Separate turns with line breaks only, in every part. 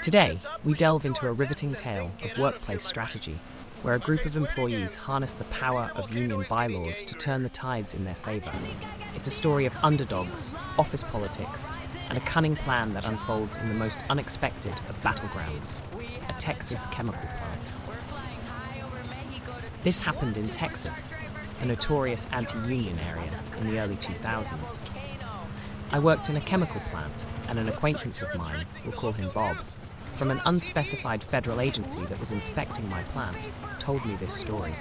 Today, we delve into a riveting tale of workplace strategy, where a group of employees harness the power of union bylaws to turn the tides in their favor. It's a story of underdogs, office politics, and a cunning plan that unfolds in the most unexpected of battlegrounds, a Texas chemical plant. This happened in Texas, a notorious anti-union area in the early 2000s. I worked in a chemical plant, and an acquaintance of mine, we'll call him Bob, from an unspecified federal agency that was inspecting my plant, told me this story.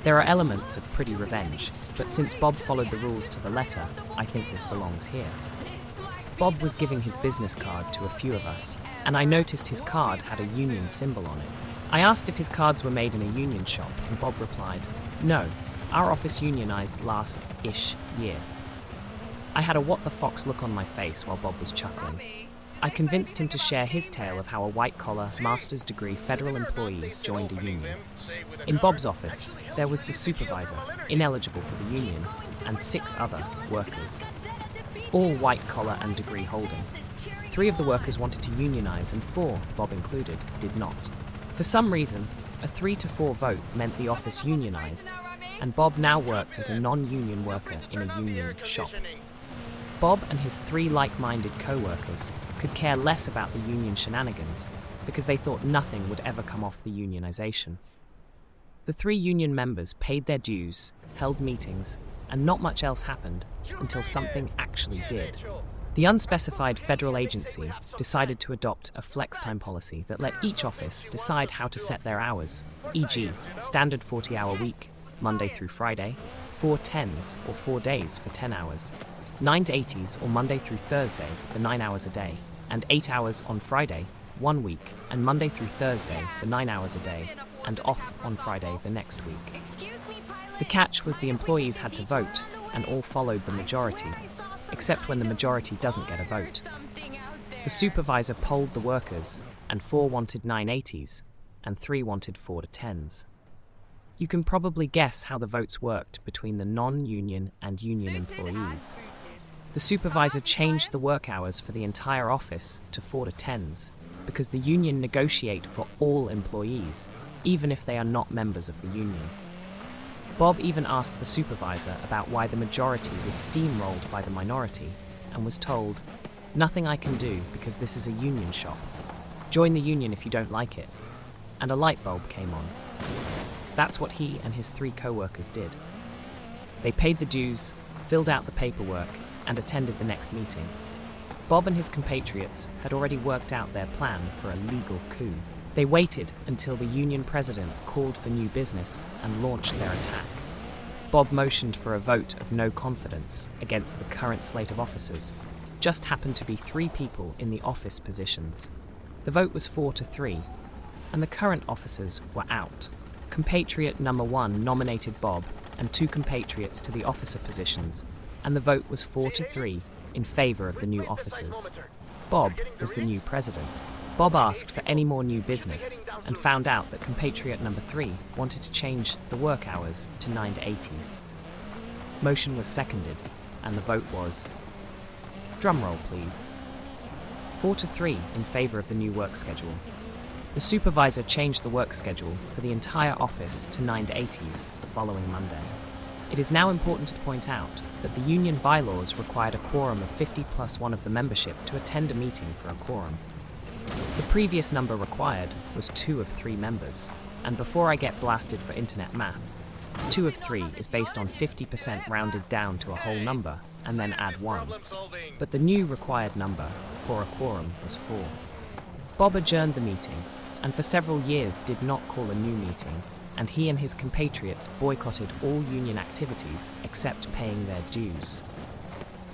There are elements of pretty revenge, but since Bob followed the rules to the letter, I think this belongs here. Bob was giving his business card to a few of us, and I noticed his card had a union symbol on it. I asked if his cards were made in a union shop, and Bob replied, "No, our office unionized last-ish year." I had a what-the-fox look on my face while Bob was chuckling. I convinced him to share his tale of how a white-collar, master's degree federal employee joined a union. In Bob's office, there was the supervisor, ineligible for the union, and 6 other workers, all white-collar and degree-holding. 3 of the workers wanted to unionize, and 4, Bob included, did not. For some reason, a 3-4 vote meant the office unionized, and Bob now worked as a non-union worker in a union shop. Bob and his 3 like-minded co-workers could care less about the union shenanigans because they thought nothing would ever come off the unionization. The 3 union members paid their dues, held meetings, and not much else happened until something actually did. The unspecified federal agency decided to adopt a flex time policy that let each office decide how to set their hours, e.g., standard 40-hour week, Monday through Friday, 4 10s or 4 days for 10 hours, 9 to 80s or Monday through Thursday for 9 hours a day, and 8 hours on Friday, 1 week, and Monday through Thursday for 9 hours a day, and off on Friday the next week. The catch was the employees had to vote, and all followed the majority, except when the majority doesn't get a vote. The supervisor polled the workers, and 4 wanted 980s, and 3 wanted 4 to 10s. You can probably guess how the votes worked between the non-union and union employees. The supervisor changed the work hours for the entire office to 4 to 10s, because the union negotiate for all employees, even if they are not members of the union. Bob even asked the supervisor about why the majority was steamrolled by the minority, and was told, "Nothing I can do because this is a union shop. Join the union if you don't like it." And a light bulb came on. That's what he and his 3 co-workers did. They paid the dues, filled out the paperwork, and attended the next meeting. Bob and his compatriots had already worked out their plan for a legal coup. They waited until the union president called for new business and launched their attack. Bob motioned for a vote of no confidence against the current slate of officers. Just happened to be 3 people in the office positions. The vote was 4 to 3, and the current officers were out. Compatriot number 1 nominated Bob and 2 compatriots to the officer positions, and the vote was 4 to 3 in favor of the new officers. Bob was the new president. Bob asked for any more new business and found out that compatriot number 3 wanted to change the work hours to 9 to 80s. Motion was seconded, and the vote was, drumroll please, 4 to 3 in favor of the new work schedule. The supervisor changed the work schedule for the entire office to 9 to 80s the following Monday. It is now important to point out that the union bylaws required a quorum of 50 plus 1 of the membership to attend a meeting for a quorum. The previous number required was 2 of 3 members, and before I get blasted for internet math, 2 of 3 is based on 50% rounded down to a whole number and then add 1. But the new required number for a quorum was 4. Bob adjourned the meeting, and for several years did not call a new meeting, and he and his compatriots boycotted all union activities except paying their dues.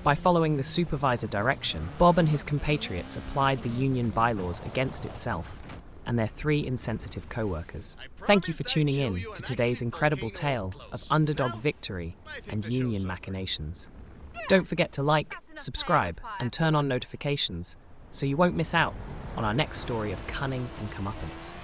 By following the supervisor direction, Bob and his compatriots applied the union bylaws against itself and their 3 insensitive co-workers. Thank you for tuning in to today's incredible tale of underdog victory and union machinations. Don't forget to like, subscribe, and turn on notifications so you won't miss out on our next story of cunning and comeuppance.